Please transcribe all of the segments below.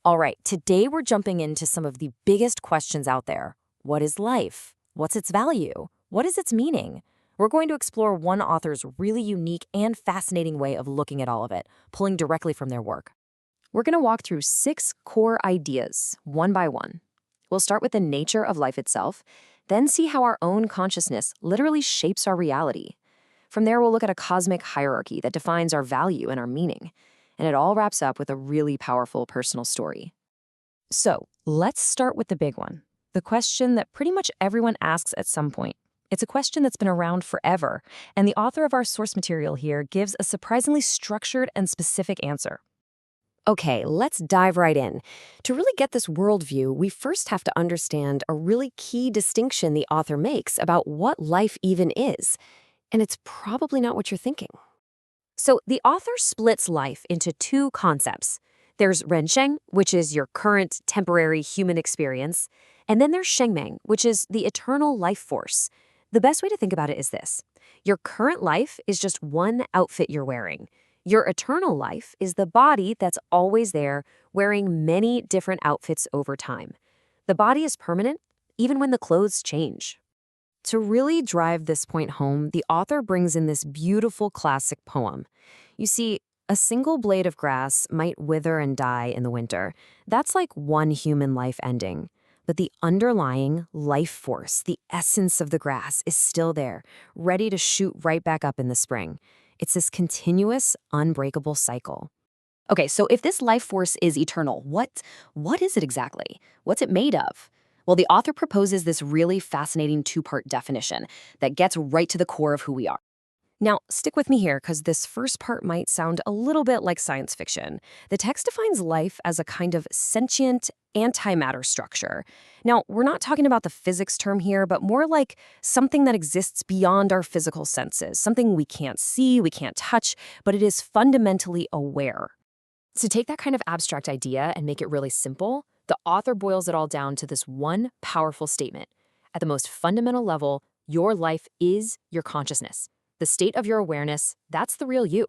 All right, today we're jumping into some of the biggest questions out there. What is life? What's its value? What is its meaning? We're going to explore one author's really unique and fascinating way of looking at all of it, pulling directly from their work. We're going to walk through 6 core ideas, one by one. We'll start with the nature of life itself, then see how our own consciousness literally shapes our reality. From there, we'll look at a cosmic hierarchy that defines our value and our meaning. And it all wraps up with a really powerful personal story. So, let's start with the big one, the question that pretty much everyone asks at some point. It's a question that's been around forever, and the author of our source material here gives a surprisingly structured and specific answer. Okay, let's dive right in. To really get this worldview, we first have to understand a really key distinction the author makes about what life even is. And it's probably not what you're thinking. So the author splits life into 2 concepts. There's rensheng, which is your current temporary human experience, and then there's shengmeng, which is the eternal life force. The best way to think about it is this. Your current life is just one outfit you're wearing. Your eternal life is the body that's always there, wearing many different outfits over time. The body is permanent, even when the clothes change. To really drive this point home, the author brings in this beautiful classic poem. You see, a single blade of grass might wither and die in the winter. That's like one human life ending. But the underlying life force, the essence of the grass, is still there, ready to shoot right back up in the spring. It's this continuous, unbreakable cycle. Okay, so if this life force is eternal, what is it exactly? What's it made of? Well, the author proposes this really fascinating 2-part definition that gets right to the core of who we are. Now, stick with me here because this first part might sound a little bit like science fiction. The text defines life as a kind of sentient antimatter structure. Now, we're not talking about the physics term here, but more like something that exists beyond our physical senses, something we can't see, we can't touch, but it is fundamentally aware. To take that kind of abstract idea and make it really simple, the author boils it all down to this one powerful statement. At the most fundamental level, your life is your consciousness. The state of your awareness, that's the real you.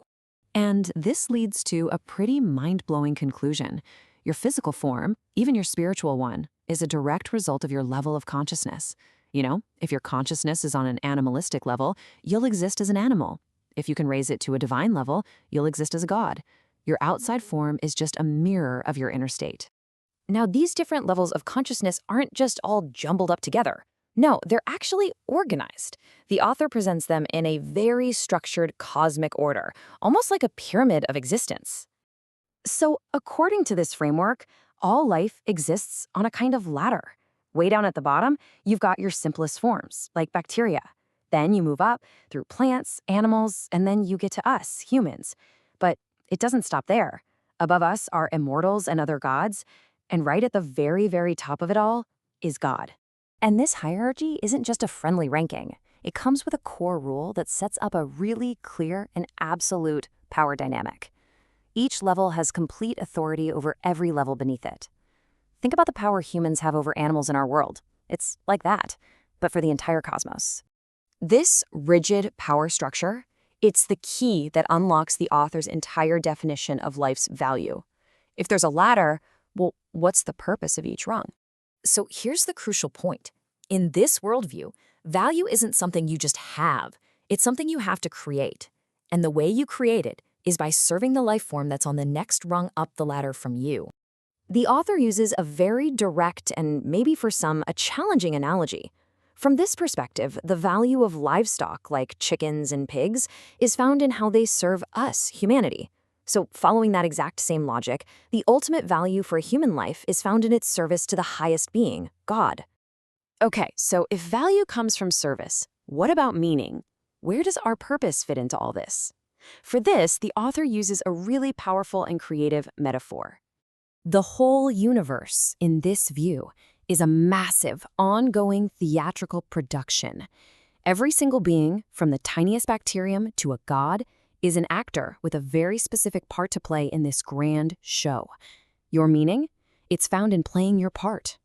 And this leads to a pretty mind-blowing conclusion. Your physical form, even your spiritual one, is a direct result of your level of consciousness. You know, if your consciousness is on an animalistic level, you'll exist as an animal. If you can raise it to a divine level, you'll exist as a god. Your outside form is just a mirror of your inner state. Now, these different levels of consciousness aren't just all jumbled up together. No, they're actually organized. The author presents them in a very structured cosmic order, almost like a pyramid of existence. So, according to this framework, all life exists on a kind of ladder. Way down at the bottom, you've got your simplest forms, like bacteria. Then you move up through plants, animals, and then you get to us, humans. But it doesn't stop there. Above us are immortals and other gods, and right at the very, very top of it all is God. And this hierarchy isn't just a friendly ranking. It comes with a core rule that sets up a really clear and absolute power dynamic. Each level has complete authority over every level beneath it. Think about the power humans have over animals in our world. It's like that, but for the entire cosmos. This rigid power structure, it's the key that unlocks the author's entire definition of life's value. If there's a ladder, well, what's the purpose of each rung? So here's the crucial point. In this worldview, value isn't something you just have. It's something you have to create. And the way you create it is by serving the life form that's on the next rung up the ladder from you. The author uses a very direct and maybe for some a challenging analogy. From this perspective, the value of livestock like chickens and pigs is found in how they serve us, humanity. So following that exact same logic, the ultimate value for a human life is found in its service to the highest being, God. Okay, so if value comes from service, what about meaning? Where does our purpose fit into all this? For this, the author uses a really powerful and creative metaphor. The whole universe, in this view, is a massive, ongoing theatrical production. Every single being, from the tiniest bacterium to a god, is an actor with a very specific part to play in this grand show. Your meaning? It's found in playing your part.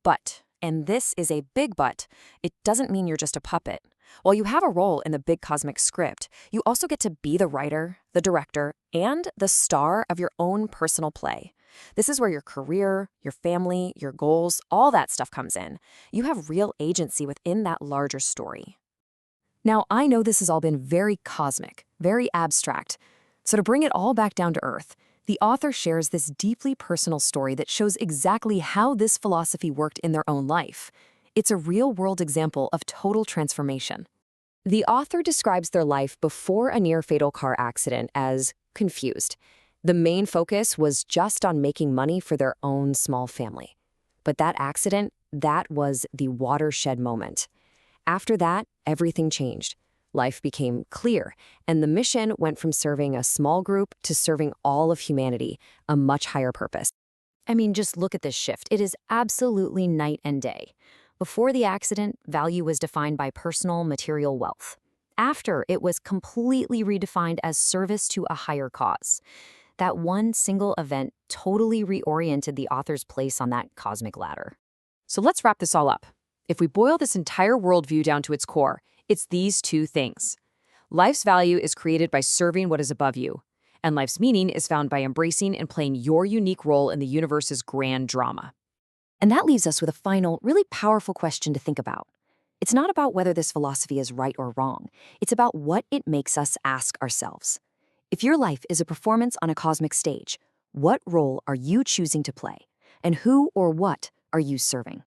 But, and this is a big but, it doesn't mean you're just a puppet. While you have a role in the big cosmic script, you also get to be the writer, the director, and the star of your own personal play. This is where your career, your family, your goals, all that stuff comes in. You have real agency within that larger story. Now, I know this has all been very cosmic, very abstract. So to bring it all back down to earth, the author shares this deeply personal story that shows exactly how this philosophy worked in their own life. It's a real-world example of total transformation. The author describes their life before a near-fatal car accident as confused. The main focus was just on making money for their own small family. But that accident, that was the watershed moment. After that, everything changed. Life became clear, and the mission went from serving a small group to serving all of humanity, a much higher purpose. I mean, just look at this shift. It is absolutely night and day. Before the accident, value was defined by personal material wealth. After, it was completely redefined as service to a higher cause. That one single event totally reoriented the author's place on that cosmic ladder. So let's wrap this all up. If we boil this entire worldview down to its core, it's these two things. Life's value is created by serving what is above you, and life's meaning is found by embracing and playing your unique role in the universe's grand drama. And that leaves us with a final, really powerful question to think about. It's not about whether this philosophy is right or wrong. It's about what it makes us ask ourselves. If your life is a performance on a cosmic stage, what role are you choosing to play? And who or what are you serving?